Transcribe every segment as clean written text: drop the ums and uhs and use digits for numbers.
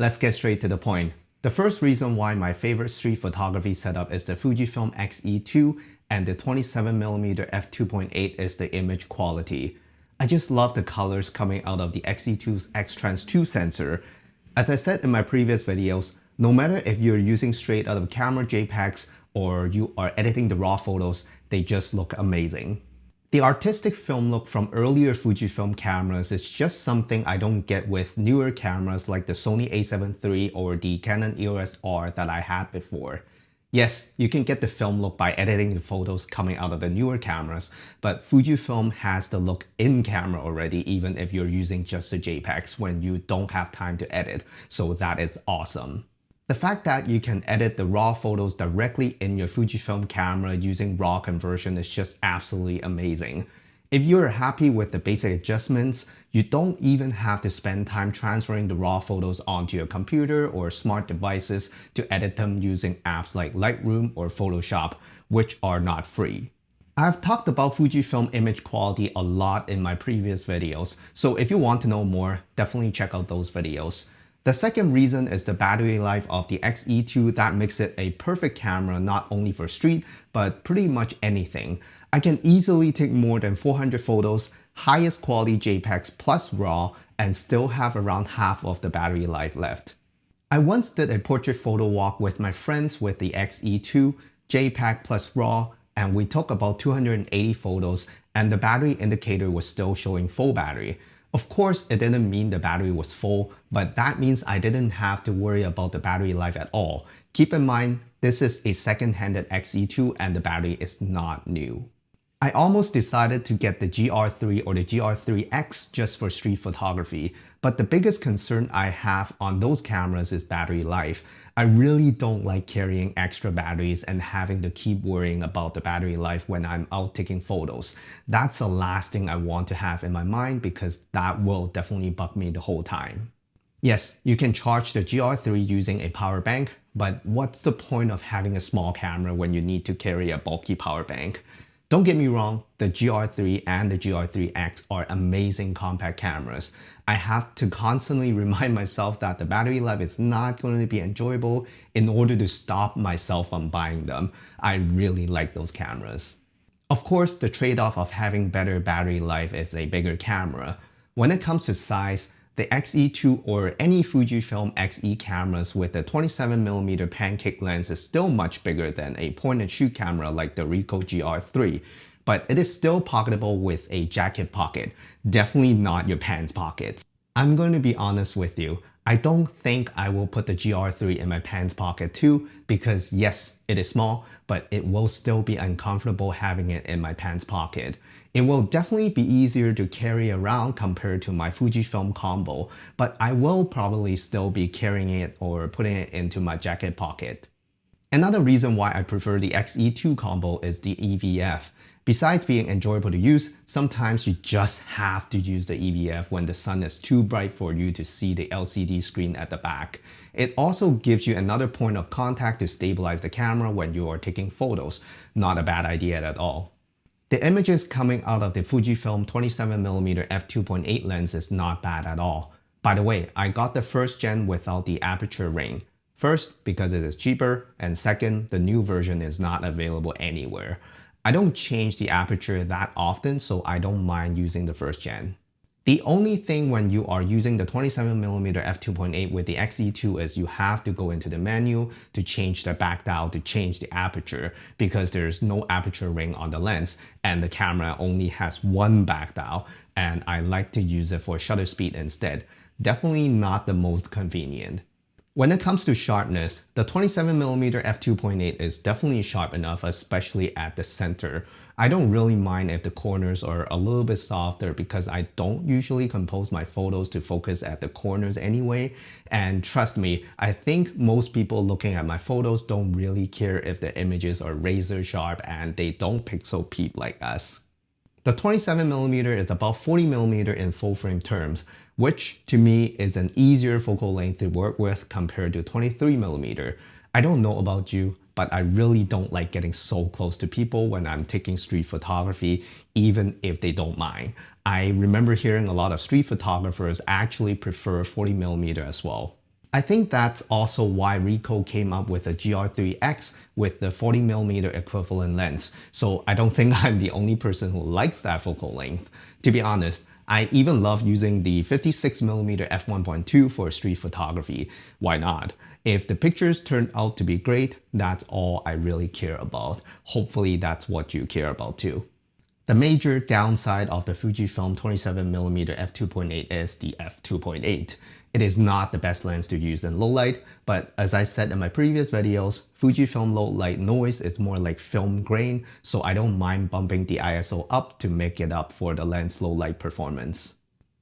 Let's get straight to the point. The first reason why my favorite street photography setup is the Fujifilm X-E2 and the 27mm F2.8 is the image quality. I just love the colors coming out of the X-E2's X-Trans2 sensor. As I said in my previous videos, no matter if you're using straight out of camera JPEGs or you are editing the raw photos, they just look amazing. The artistic film look from earlier Fujifilm cameras is just something I don't get with newer cameras like the Sony a7 III or the Canon EOS R that I had before. Yes, you can get the film look by editing the photos coming out of the newer cameras, but Fujifilm has the look in camera already even if you're using just the JPEGs when you don't have time to edit, so that is awesome. The fact that you can edit the raw photos directly in your Fujifilm camera using RAW conversion is just absolutely amazing. If you're happy with the basic adjustments, you don't even have to spend time transferring the raw photos onto your computer or smart devices to edit them using apps like Lightroom or Photoshop, which are not free. I've talked about Fujifilm image quality a lot in my previous videos, so if you want to know more, definitely check out those videos. The second reason is the battery life of the X-E2 that makes it a perfect camera not only for street, but pretty much anything. I can easily take more than 400 photos, highest quality JPEGs plus RAW, and still have around half of the battery life left. I once did a portrait photo walk with my friends with the X-E2, JPEG plus RAW, and we took about 280 photos, and the battery indicator was still showing full battery. Of course, it didn't mean the battery was full, but that means I didn't have to worry about the battery life at all. Keep in mind, this is a second-handed X-E2 and the battery is not new. I almost decided to get the GRiii or the GRiiX just for street photography, but the biggest concern I have on those cameras is battery life. I really don't like carrying extra batteries and having to keep worrying about the battery life when I'm out taking photos. That's the last thing I want to have in my mind because that will definitely bug me the whole time. Yes, you can charge the GRiii using a power bank, but what's the point of having a small camera when you need to carry a bulky power bank? Don't get me wrong, the GRiii and the GRiiX are amazing compact cameras. I have to constantly remind myself that the battery life is not going to be enjoyable in order to stop myself from buying them. I really like those cameras. Of course, the trade-off of having better battery life is a bigger camera. When it comes to size, the X-E2 or any Fujifilm X-E cameras with a 27mm pancake lens is still much bigger than a point-and-shoot camera like the Ricoh GRiii, but it is still pocketable with a jacket pocket, definitely not your pants pockets. I'm going to be honest with you, I don't think I will put the GRiii in my pants pocket too because yes, it is small, but it will still be uncomfortable having it in my pants pocket. It will definitely be easier to carry around compared to my Fujifilm combo, but I will probably still be carrying it or putting it into my jacket pocket. Another reason why I prefer the XE2 combo is the EVF. Besides being enjoyable to use, sometimes you just have to use the EVF when the sun is too bright for you to see the LCD screen at the back. It also gives you another point of contact to stabilize the camera when you are taking photos. Not a bad idea at all. The images coming out of the Fujifilm 27mm F2.8 lens is not bad at all. By the way, I got the first gen without the aperture ring. First, because it is cheaper, and second, the new version is not available anywhere. I don't change the aperture that often, so I don't mind using the first gen. The only thing when you are using the 27mm f2.8 with the XE2 is you have to go into the menu to change the back dial to change the aperture because there's no aperture ring on the lens and the camera only has one back dial and I like to use it for shutter speed instead. Definitely not the most convenient. When it comes to sharpness, the 27mm f2.8 is definitely sharp enough, especially at the center. I don't really mind if the corners are a little bit softer because I don't usually compose my photos to focus at the corners anyway. And trust me, I think most people looking at my photos don't really care if the images are razor sharp and they don't pixel peep like us. The 27mm is about 40mm in full frame terms, which to me is an easier focal length to work with compared to 23mm. I don't know about you, but I really don't like getting so close to people when I'm taking street photography, even if they don't mind. I remember hearing a lot of street photographers actually prefer 40mm as well. I think that's also why Ricoh came up with a GRiiX with the 40mm equivalent lens, so I don't think I'm the only person who likes that focal length. To be honest, I even love using the 56mm f1.2 for street photography. Why not? If the pictures turn out to be great, that's all I really care about. Hopefully that's what you care about too. The major downside of the Fujifilm 27mm f2.8 is the f2.8. It is not the best lens to use in low light, but as I said in my previous videos, Fujifilm low light noise is more like film grain, so I don't mind bumping the ISO up to make it up for the lens low light performance.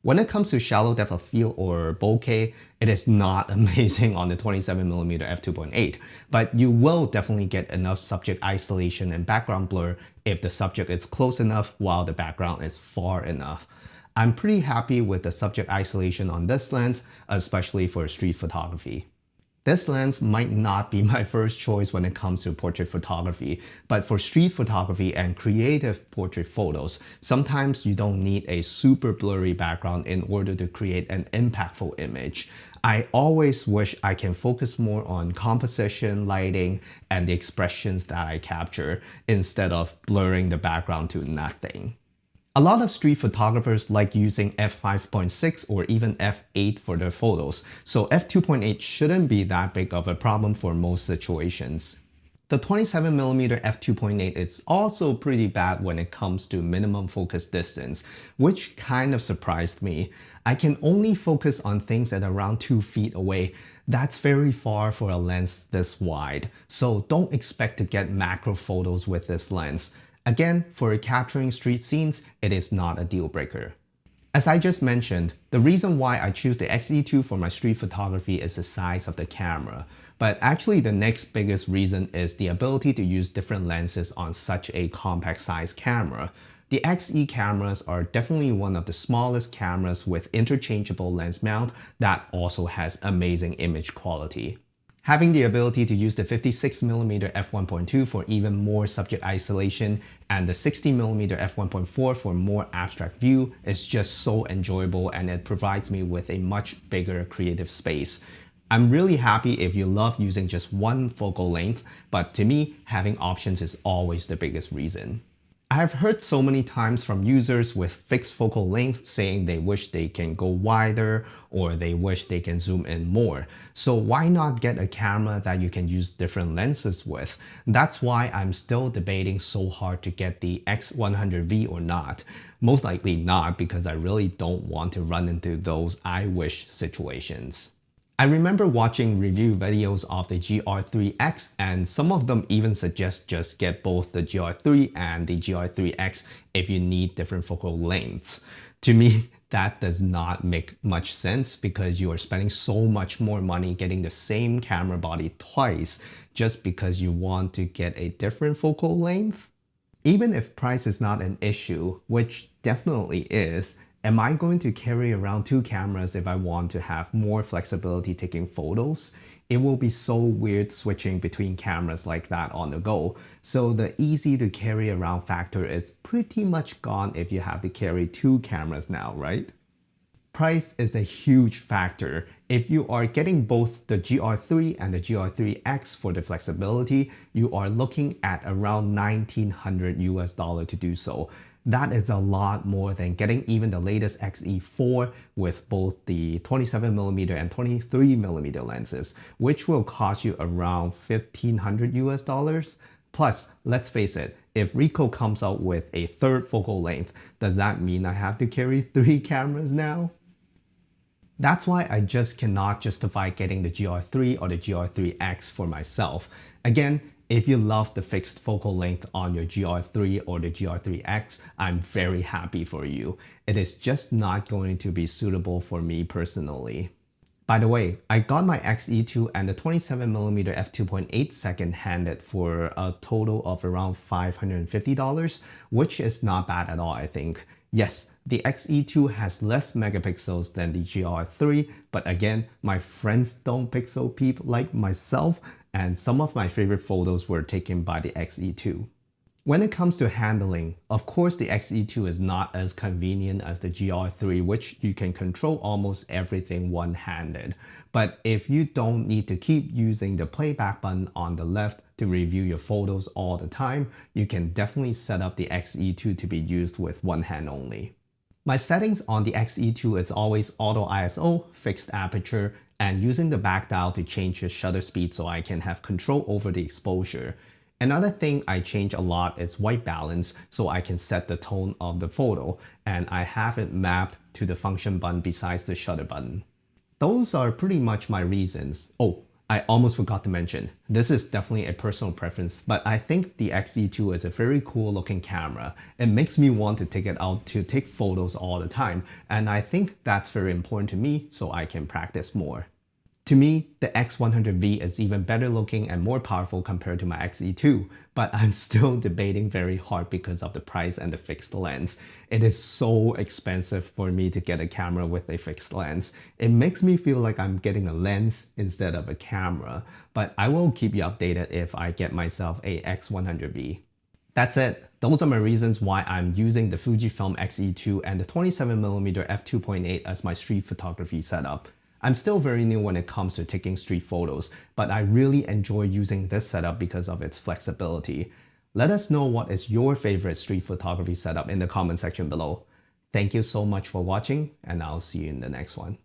When it comes to shallow depth of field or bokeh, it is not amazing on the 27mm f2.8, but you will definitely get enough subject isolation and background blur if the subject is close enough while the background is far enough. I'm pretty happy with the subject isolation on this lens, especially for street photography. This lens might not be my first choice when it comes to portrait photography, but for street photography and creative portrait photos, sometimes you don't need a super blurry background in order to create an impactful image. I always wish I can focus more on composition, lighting, and the expressions that I capture instead of blurring the background to nothing. A lot of street photographers like using f5.6 or even f8 for their photos, so f2.8 shouldn't be that big of a problem for most situations. The 27mm f2.8 is also pretty bad when it comes to minimum focus distance, which kind of surprised me. I can only focus on things at around 2 feet away. That's very far for a lens this wide, so don't expect to get macro photos with this lens. Again, for capturing street scenes, it is not a deal breaker. As I just mentioned, the reason why I choose the XE2 for my street photography is the size of the camera. But actually the next biggest reason is the ability to use different lenses on such a compact size camera. The XE cameras are definitely one of the smallest cameras with interchangeable lens mount that also has amazing image quality. Having the ability to use the 56mm f1.2 for even more subject isolation and the 60mm f1.4 for more abstract view is just so enjoyable, and it provides me with a much bigger creative space. I'm really happy if you love using just one focal length, but to me, having options is always the biggest reason. I have heard so many times from users with fixed focal length saying they wish they can go wider or they wish they can zoom in more. So why not get a camera that you can use different lenses with? That's why I'm still debating so hard to get the X100V or not. Most likely not, because I really don't want to run into those I wish situations. I remember watching review videos of the GRiiX, and some of them even suggest just get both the GRiii and the GRiiX if you need different focal lengths. To me, that does not make much sense because you are spending so much more money getting the same camera body twice just because you want to get a different focal length. Even if price is not an issue, which definitely is, am I going to carry around 2 cameras if I want to have more flexibility taking photos? It will be so weird switching between cameras like that on the go, so the easy to carry around factor is pretty much gone if you have to carry 2 cameras now, right? Price is a huge factor. If you are getting both the GRiii and the GRiiX for the flexibility, you are looking at around $1,900 to do so. That is a lot more than getting even the latest XE4 with both the 27mm and 23mm lenses, which will cost you around $1,500. Plus, let's face it, if Ricoh comes out with a third focal length, does that mean I have to carry 3 cameras now? That's why I just cannot justify getting the GRiii or the GRiiX for myself. Again, if you love the fixed focal length on your GRiii or the GRiiX, I'm very happy for you. It is just not going to be suitable for me personally. By the way, I got my XE2 and the 27mm f2.8 second-handed for a total of around $550, which is not bad at all, I think. Yes, the XE2 has less megapixels than the GRiii, but again, my friends don't pixel peep like myself, and some of my favorite photos were taken by the XE2. When it comes to handling, of course the XE2 is not as convenient as the GR3, which you can control almost everything one-handed. But if you don't need to keep using the playback button on the left to review your photos all the time, you can definitely set up the XE2 to be used with one hand only. My settings on the XE2 is always auto ISO, fixed aperture, and using the back dial to change the shutter speed so I can have control over the exposure. Another thing I change a lot is white balance so I can set the tone of the photo, and I have it mapped to the function button besides the shutter button. Those are pretty much my reasons. Oh, I almost forgot to mention, this is definitely a personal preference, but I think the XE2 is a very cool looking camera. It makes me want to take it out to take photos all the time, and I think that's very important to me so I can practice more. To me, the X100V is even better looking and more powerful compared to my XE2, but I'm still debating very hard because of the price and the fixed lens. It is so expensive for me to get a camera with a fixed lens. It makes me feel like I'm getting a lens instead of a camera, but I will keep you updated if I get myself a X100V. That's it. Those are my reasons why I'm using the Fujifilm X-E2 and the 27mm F2.8 as my street photography setup. I'm still very new when it comes to taking street photos, but I really enjoy using this setup because of its flexibility. Let us know what is your favorite street photography setup in the comment section below. Thank you so much for watching, and I'll see you in the next one.